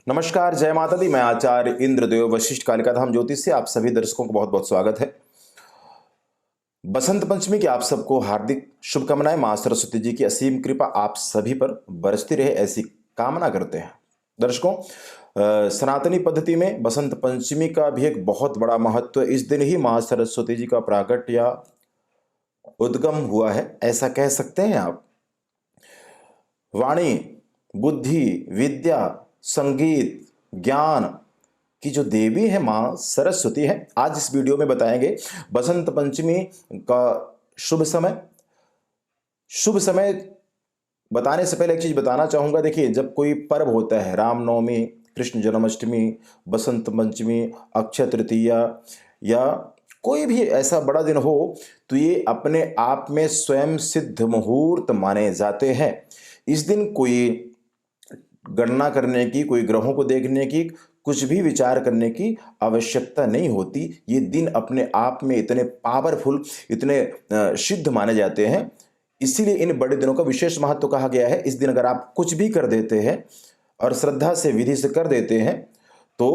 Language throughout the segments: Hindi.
नमस्कार, जय माता दी। मैं आचार्य इंद्रदेव वशिष्ठ कालिका धाम ज्योतिष से आप सभी दर्शकों को बहुत बहुत स्वागत है। बसंत पंचमी की आप सबको हार्दिक शुभकामनाएं। मां सरस्वती जी की असीम कृपा आप सभी पर बरसती रहे, ऐसी कामना करते हैं। दर्शकों, सनातनी पद्धति में बसंत पंचमी का भी एक बहुत बड़ा महत्व है। इस दिन ही मां सरस्वती जी का प्राकट्य या उद्गम हुआ है, ऐसा कह सकते हैं आप। वाणी, बुद्धि, विद्या, संगीत, ज्ञान की जो देवी है मां सरस्वती है। आज इस वीडियो में बताएंगे बसंत पंचमी का शुभ समय। शुभ समय बताने से पहले एक चीज बताना चाहूंगा। देखिए, जब कोई पर्व होता है, रामनवमी, कृष्ण जन्माष्टमी, बसंत पंचमी, अक्षय तृतीया या कोई भी ऐसा बड़ा दिन हो, तो ये अपने आप में स्वयं सिद्ध मुहूर्त माने जाते हैं। इस दिन कोई गणना करने की, कोई ग्रहों को देखने की, कुछ भी विचार करने की आवश्यकता नहीं होती। ये दिन अपने आप में इतने पावरफुल, इतने सिद्ध माने जाते हैं, इसीलिए इन बड़े दिनों का विशेष महत्व कहा गया है। इस दिन अगर आप कुछ भी कर देते हैं और श्रद्धा से, विधि से कर देते हैं, तो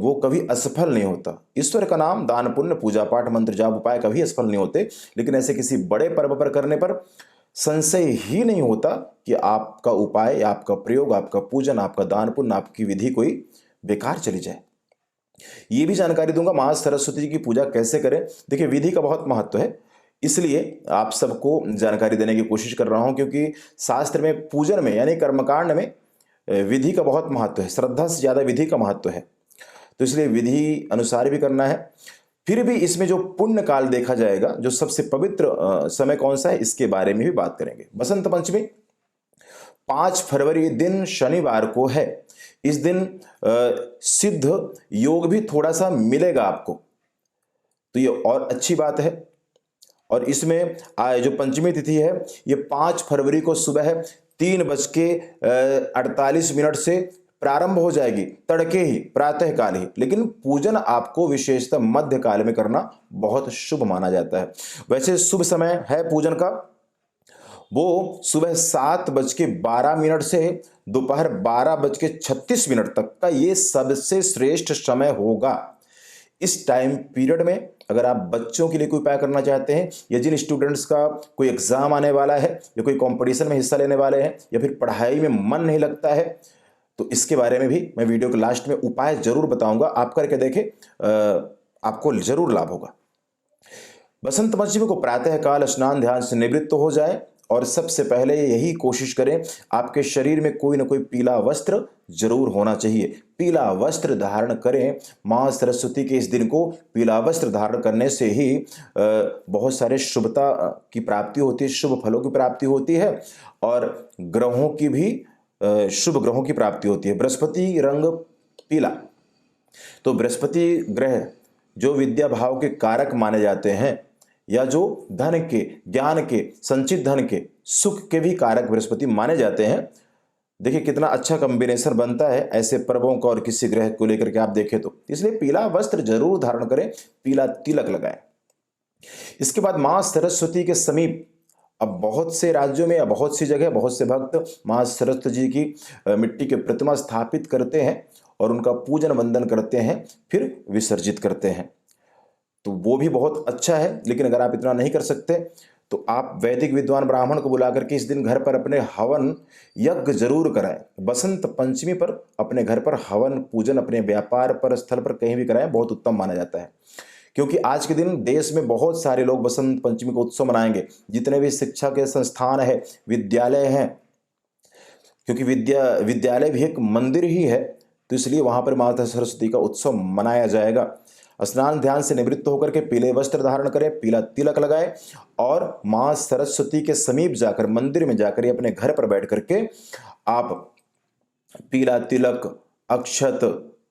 वो कभी असफल नहीं होता। ईश्वर का नाम, दान पुण्य, पूजा पाठ, मंत्र जाप, उपाय कभी असफल नहीं होते, लेकिन ऐसे किसी बड़े पर्व पर करने पर संशय ही नहीं होता कि आपका उपाय, आपका प्रयोग, आपका पूजन, आपका दान पुण्य, आपकी विधि कोई बेकार चली जाए। ये भी जानकारी दूंगा मां सरस्वती जी की पूजा कैसे करें। देखिए, विधि का बहुत महत्व है, इसलिए आप सबको जानकारी देने की कोशिश कर रहा हूं, क्योंकि शास्त्र में पूजन में यानी कर्मकांड में विधि का बहुत महत्व है। श्रद्धा से ज्यादा विधि का महत्व है, तो इसलिए विधि अनुसार भी करना है। फिर भी इसमें जो पुण्य काल देखा जाएगा, जो सबसे पवित्र समय कौन सा है, इसके बारे में भी बात करेंगे। बसंत पंचमी 5 फरवरी दिन शनिवार को है। इस दिन सिद्ध योग भी थोड़ा सा मिलेगा आपको, तो ये और अच्छी बात है। और इसमें जो पंचमी तिथि है, ये 5 फरवरी को सुबह 3:48 से प्रारंभ हो जाएगी, तड़के ही, प्रातः काल ही। लेकिन पूजन आपको विशेषतः मध्य काल में करना बहुत शुभ माना जाता है। वैसे शुभ समय है पूजन का, वो सुबह 7:12 से दोपहर 12:36 तक का ये सबसे श्रेष्ठ समय होगा। इस टाइम पीरियड में अगर आप बच्चों के लिए कोई उपाय करना चाहते हैं, या जिन स्टूडेंट्स का कोई एग्जाम आने वाला है, या कोई कंपटीशन में हिस्सा लेने वाले हैं, या फिर पढ़ाई में मन नहीं लगता है, तो इसके बारे में भी मैं वीडियो के लास्ट में उपाय जरूर बताऊंगा। आप करके देखें, आपको जरूर लाभ होगा। बसंत पंचमी को प्रातः काल स्नान ध्यान से निवृत्त हो जाए, और सबसे पहले यही कोशिश करें, आपके शरीर में कोई ना कोई पीला वस्त्र जरूर होना चाहिए। पीला वस्त्र धारण करें। मां सरस्वती के इस दिन को पीला वस्त्र धारण करने से ही बहुत सारे शुभता की प्राप्ति होती है, शुभ फलों की प्राप्ति होती है, और ग्रहों की भी शुभ ग्रहों की प्राप्ति होती है। बृहस्पति रंग पीला, तो बृहस्पति ग्रह जो विद्या भाव के कारक माने जाते हैं, या जो धन के, ज्ञान के, संचित धन के, सुख के भी कारक बृहस्पति माने जाते हैं। देखिए कितना अच्छा कॉम्बिनेशन बनता है ऐसे पर्वों का और किसी ग्रह को लेकर के आप देखें तो। इसलिए पीला वस्त्र जरूर धारण करें, पीला तिलक लगाएं। इसके बाद मां सरस्वती के समीप अब बहुत से राज्यों में या बहुत सी जगह बहुत से भक्त मां सरस्वती जी की मिट्टी की प्रतिमा स्थापित करते हैं और उनका पूजन वंदन करते हैं, फिर विसर्जित करते हैं, तो वो भी बहुत अच्छा है। लेकिन अगर आप इतना नहीं कर सकते, तो आप वैदिक विद्वान ब्राह्मण को बुला करके इस दिन घर पर अपने हवन यज्ञ जरूर कराएं। बसंत पंचमी पर अपने घर पर हवन पूजन, अपने व्यापार पर, स्थल पर, कहीं भी कराएं, बहुत उत्तम माना जाता है। क्योंकि आज के दिन देश में बहुत सारे लोग बसंत पंचमी को उत्सव मनाएंगे। जितने भी शिक्षा के संस्थान है, विद्यालय हैं, क्योंकि विद्यालय भी एक मंदिर ही है, तो इसलिए वहां पर माता सरस्वती का उत्सव मनाया जाएगा। स्नान ध्यान से निवृत्त होकर के पीले वस्त्र धारण करें, पीला तिलक लगाएं, और मां सरस्वती के समीप जाकर, मंदिर में जाकर, अपने घर पर बैठ करके आप पीला तिलक, अक्षत,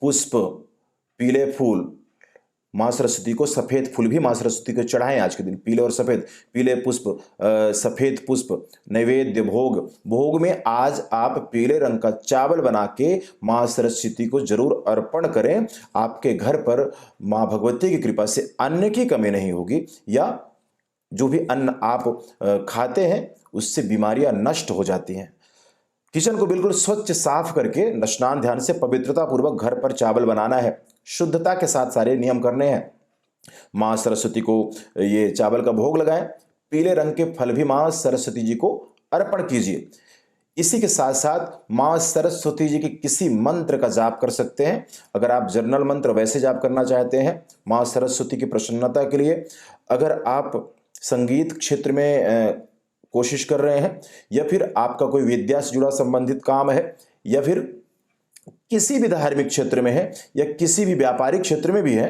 पुष्प, पीले फूल, मां सरस्वती को सफेद फूल भी मां सरस्वती को चढ़ाएं आज के दिन, पीले और सफेद, पीले पुष्प, सफेद पुष्प, नैवेद्य, भोग। भोग में आज आप पीले रंग का चावल बना के मां सरस्वती को जरूर अर्पण करें। आपके घर पर मां भगवती की कृपा से अन्न की कमी नहीं होगी, या जो भी अन्न आप खाते हैं उससे बीमारियां नष्ट हो जाती हैं। किचन को बिल्कुल स्वच्छ साफ करके स्नान ध्यान से पवित्रता पूर्वक घर पर चावल बनाना है। शुद्धता के साथ सारे नियम करने हैं। माँ सरस्वती को ये चावल का भोग लगाएं। पीले रंग के फल भी माँ सरस्वती जी को अर्पण कीजिए। इसी के साथ साथ माँ सरस्वती जी के किसी मंत्र का जाप कर सकते हैं। अगर आप जर्नल मंत्र वैसे जाप करना चाहते हैं माँ सरस्वती की प्रसन्नता के लिए, अगर आप संगीत क्षेत्र में कोशिश कर रहे हैं, या फिर आपका कोई विद्या से जुड़ा संबंधित काम है, या फिर किसी भी धार्मिक क्षेत्र में है, या किसी भी व्यापारिक क्षेत्र में भी है,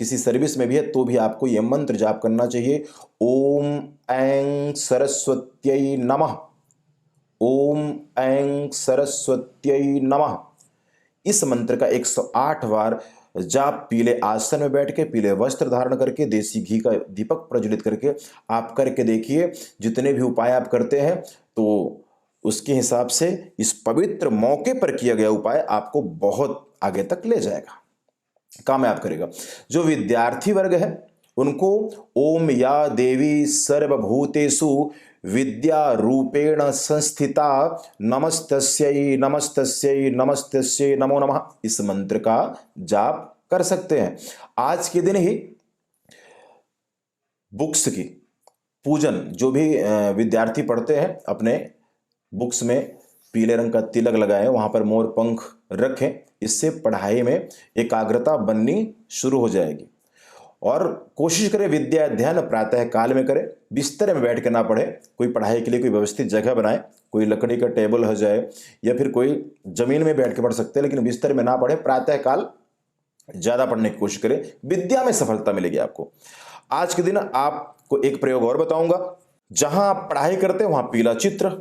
किसी सर्विस में भी है, तो भी आपको यह मंत्र जाप करना चाहिए। ओम ऐं सरस्वत्यै नमः, ओम ऐं सरस्वत्यै नमः। इस मंत्र का 108 बार जाप पीले आसन में बैठ के, पीले वस्त्र धारण करके, देसी घी का दीपक प्रज्वलित करके आप करके देखिए। जितने भी उपाय आप करते हैं तो उसके हिसाब से इस पवित्र मौके पर किया गया उपाय आपको बहुत आगे तक ले जाएगा, कामयाब करेगा। जो विद्यार्थी वर्ग है उनको ओम या देवी सर्वभूतेषु विद्या रूपेण संस्थिता नमस्तस्यै नमस्तस्यै नमस्तस्यै नमो नमः, इस मंत्र का जाप कर सकते हैं। आज के दिन ही बुक्स की पूजन, जो भी विद्यार्थी पढ़ते हैं अपने बुक्स में पीले रंग का तिलक लगाएं, वहां पर मोर पंख रखें। इससे पढ़ाई में एकाग्रता बननी शुरू हो जाएगी। और कोशिश करें विद्या अध्ययन प्रातः काल में करें, बिस्तर में बैठ के ना पढ़े। कोई पढ़ाई के लिए कोई व्यवस्थित जगह बनाए, कोई लकड़ी का टेबल हो जाए, या फिर कोई जमीन में बैठ के पढ़ सकते हैं, लेकिन बिस्तर में ना पढ़े। प्रातः काल ज्यादा पढ़ने की कोशिश करें, विद्या में सफलता मिलेगी आपको। आज के दिन आपको एक प्रयोग और बताऊंगा। जहां आप पढ़ाई करते हैं वहां पीला चित्र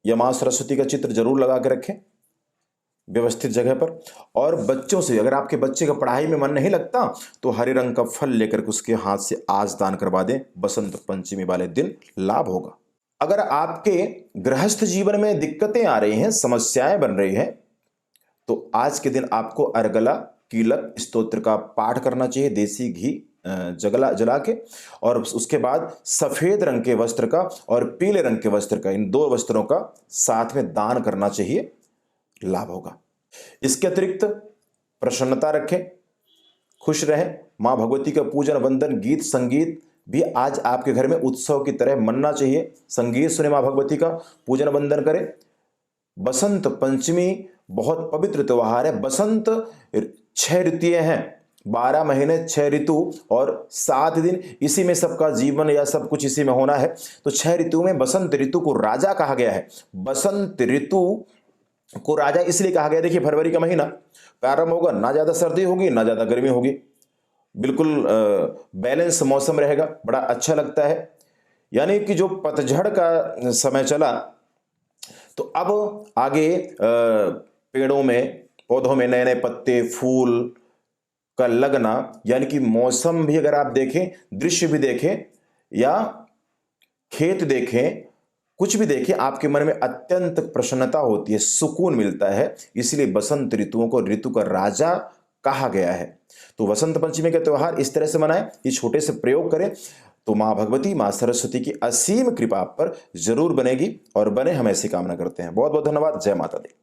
या मां सरस्वती का चित्र जरूर लगा के रखें व्यवस्थित जगह पर। और बच्चों से, अगर आपके बच्चे का पढ़ाई में मन नहीं लगता तो हरे रंग का फल लेकर के उसके हाथ से आज दान करवा दें। बसंत पंचमी वाले दिन लाभ होगा। अगर आपके गृहस्थ जीवन में दिक्कतें आ रही हैं, समस्याएं बन रही हैं, तो आज के दिन आपको अर्गला कीलक स्तोत्र का पाठ करना चाहिए, देसी घी जला के। और उसके बाद सफेद रंग के वस्त्र का और पीले रंग के वस्त्र का, इन दो वस्त्रों का साथ में दान करना चाहिए, लाभ होगा। इसके अतिरिक्त प्रसन्नता रखें, खुश रहें। मां भगवती का पूजन वंदन गीत संगीत भी आज आपके घर में उत्सव की तरह मनना चाहिए। संगीत सुने, मां भगवती का पूजन वंदन करें। बसंत पंचमी बहुत पवित्र त्योहार है। बसंत 6 ऋतुएं हैं, 12 महीने 6 ऋतु और 7 दिन, इसी में सबका जीवन या सब कुछ इसी में होना है। तो 6 ऋतु में बसंत ऋतु को राजा कहा गया है। बसंत ऋतु को राजा इसलिए कहा गया, देखिए फरवरी का महीना प्रारंभ होगा, ना ज्यादा सर्दी होगी ना ज्यादा गर्मी होगी, बिल्कुल बैलेंस मौसम रहेगा, बड़ा अच्छा लगता है। यानी कि जो पतझड़ का समय चला, तो अब आगे पेड़ों में पौधों में नए नए पत्ते फूल का लगना, यानी कि मौसम भी अगर आप देखें, दृश्य भी देखें या खेत देखें, कुछ भी देखें, आपके मन में अत्यंत प्रसन्नता होती है, सुकून मिलता है। इसलिए बसंत ऋतुओं को ऋतु का राजा कहा गया है। तो वसंत पंचमी का त्योहार इस तरह से मनाएं, इस छोटे से प्रयोग करें, तो मां भगवती मां सरस्वती की असीम कृपा आप पर जरूर बनेगी और बने, हम ऐसी कामना करते हैं। बहुत बहुत धन्यवाद। जय माता दी।